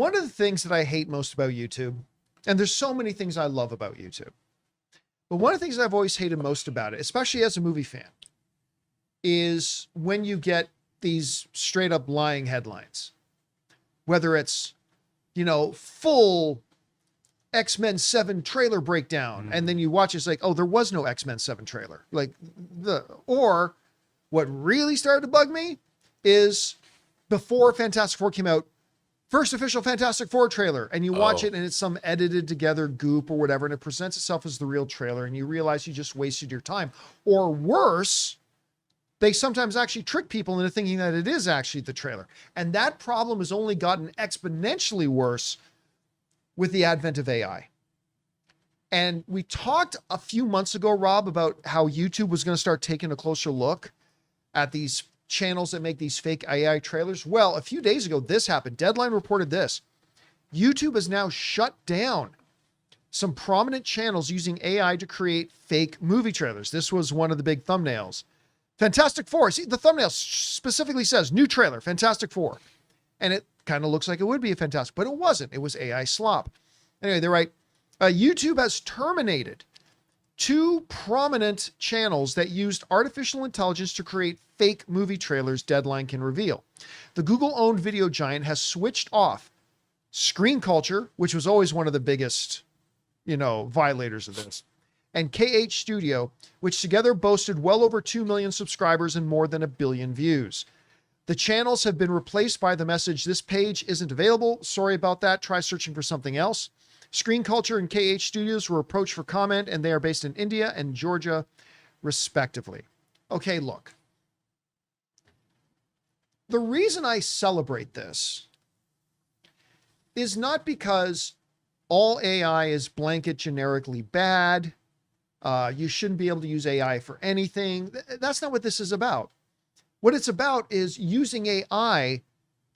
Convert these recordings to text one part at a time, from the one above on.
One of the things that I hate most about YouTube, and there's so many things I love about YouTube, but one of the things I've always hated most about it, especially as a movie fan, is when you get these straight up lying headlines, whether it's, full X-Men 7 trailer breakdown. And then you watch, it's like, oh, there was no X-Men 7 trailer. Or what really started to bug me is before Fantastic Four came out, first official Fantastic Four trailer, and you watch it and it's some edited together goop or whatever, and it presents itself as the real trailer, and you realize you just wasted your time. Or worse, they sometimes actually trick people into thinking that it is actually the trailer. And that problem has only gotten exponentially worse with the advent of AI. And we talked a few months ago, Rob, about how YouTube was going to start taking a closer look at these channels that make these fake AI trailers. Well, a few days ago, this happened. Deadline reported this. YouTube has now shut down some prominent channels using AI to create fake movie trailers. This was one of the big thumbnails. Fantastic Four. See, the thumbnail specifically says new trailer, Fantastic Four. And it kind of looks like it would be a Fantastic, but it wasn't. It was AI slop. Anyway, they're right. YouTube has terminated 2 prominent channels that used artificial intelligence to create fake movie trailers, Deadline can reveal. The Google-owned video giant has switched off Screen Culture, which was always one of the biggest, violators of this, and KH Studio, which together boasted well over 2 million subscribers and more than 1 billion views. The channels have been replaced by the message, "This page isn't available. Sorry about that. Try searching for something else." Screen Culture and KH Studios were approached for comment, and they are based in India and Georgia, respectively. Okay, look. The reason I celebrate this is not because all AI is blanket generically bad. You shouldn't be able to use AI for anything. That's not what this is about. What it's about is using AI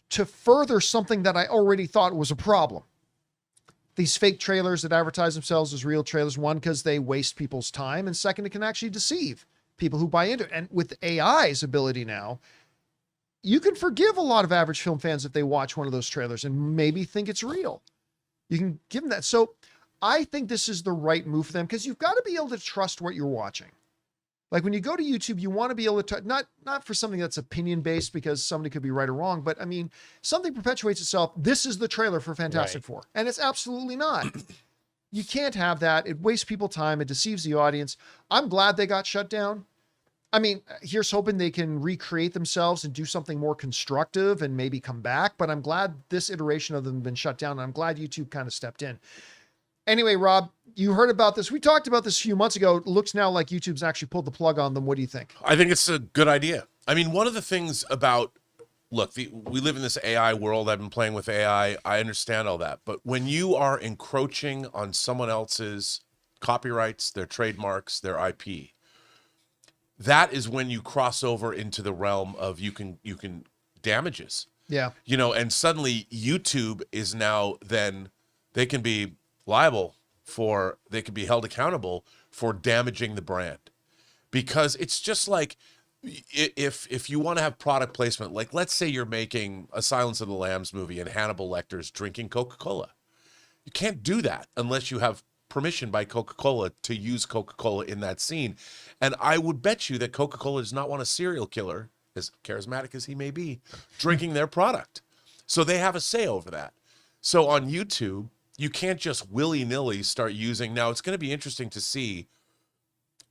to further something that I already thought was a problem. These fake trailers that advertise themselves as real trailers, one, because they waste people's time, and second, it can actually deceive people who buy into it. And with AI's ability now, you can forgive a lot of average film fans if they watch one of those trailers and maybe think it's real. You can give them that. So I think this is the right move for them, because you've got to be able to trust what you're watching. Like when you go to YouTube, you want to be able to, not for something that's opinion-based because somebody could be right or wrong, but I mean, something perpetuates itself. This is the trailer for Fantastic Four. And it's absolutely not. You can't have that. It wastes people time. It deceives the audience. I'm glad they got shut down. I mean, here's hoping they can recreate themselves and do something more constructive and maybe come back. But I'm glad this iteration of them has been shut down. And I'm glad YouTube kind of stepped in. Anyway, Rob, you heard about this. We talked about this a few months ago. It looks now like YouTube's actually pulled the plug on them. What do you think? I think it's a good idea. I mean, one of the things about, look, we live in this AI world. I've been playing with AI. I understand all that. But when you are encroaching on someone else's copyrights, their trademarks, their IP, that is when you cross over into the realm of you can damages. Yeah. And suddenly YouTube is now, then they can be liable for, they can be held accountable for damaging the brand, because it's just like, if you want to have product placement, like let's say you're making a Silence of the Lambs movie and Hannibal Lecter's drinking Coca-Cola. You can't do that unless you have permission by Coca-Cola to use Coca-Cola in that scene. And I would bet you that Coca-Cola does not want a serial killer, as charismatic as he may be, drinking their product. So they have a say over that. So on YouTube, you can't just willy-nilly start using. Now, it's going to be interesting to see,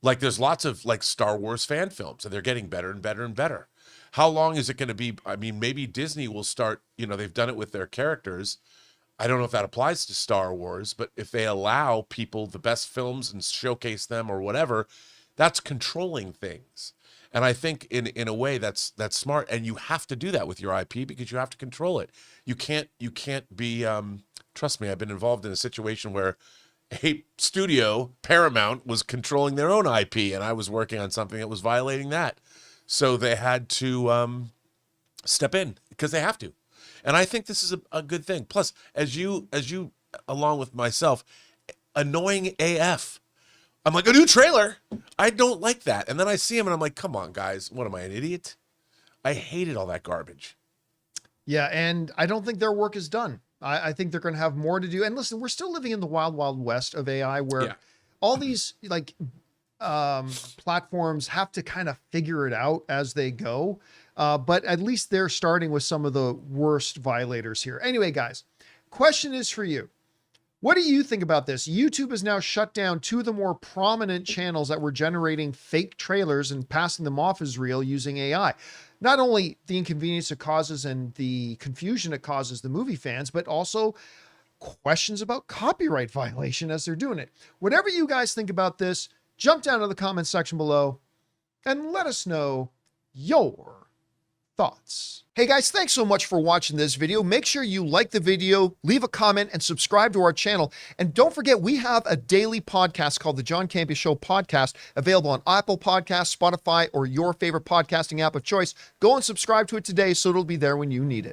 like there's lots of like Star Wars fan films, and they're getting better and better and better. How long is it going to be? I mean, maybe Disney will start, they've done it with their characters. I don't know if that applies to Star Wars, but if they allow people the best films and showcase them or whatever, that's controlling things. And I think in a way that's smart. And you have to do that with your IP because you have to control it. You can't be, trust me, I've been involved in a situation where a studio, Paramount, was controlling their own IP, and I was working on something that was violating that. So they had to step in because they have to. And I think this is a good thing. Plus, as you, along with myself, annoying AF. I'm like, a new trailer? I don't like that. And then I see him and I'm like, come on, guys. What am I, an idiot? I hated all that garbage. Yeah, and I don't think their work is done. I think they're going to have more to do. And listen, we're still living in the wild, wild west of AI where Yeah. all these like platforms have to kind of figure it out as they go. But at least they're starting with some of the worst violators here. Anyway, guys, question is for you. What do you think about this? YouTube has now shut down two of the more prominent channels that were generating fake trailers and passing them off as real using AI. Not only the inconvenience it causes and the confusion it causes the movie fans, but also questions about copyright violation as they're doing it. Whatever you guys think about this, jump down to the comment section below and let us know your thoughts. Hey guys, thanks so much for watching this video. Make sure you like the video, leave a comment, and subscribe to our channel. And don't forget, we have a daily podcast called the John Campea Show podcast, available on Apple Podcasts, Spotify, or your favorite podcasting app of choice. Go and subscribe to it today so it'll be there when you need it.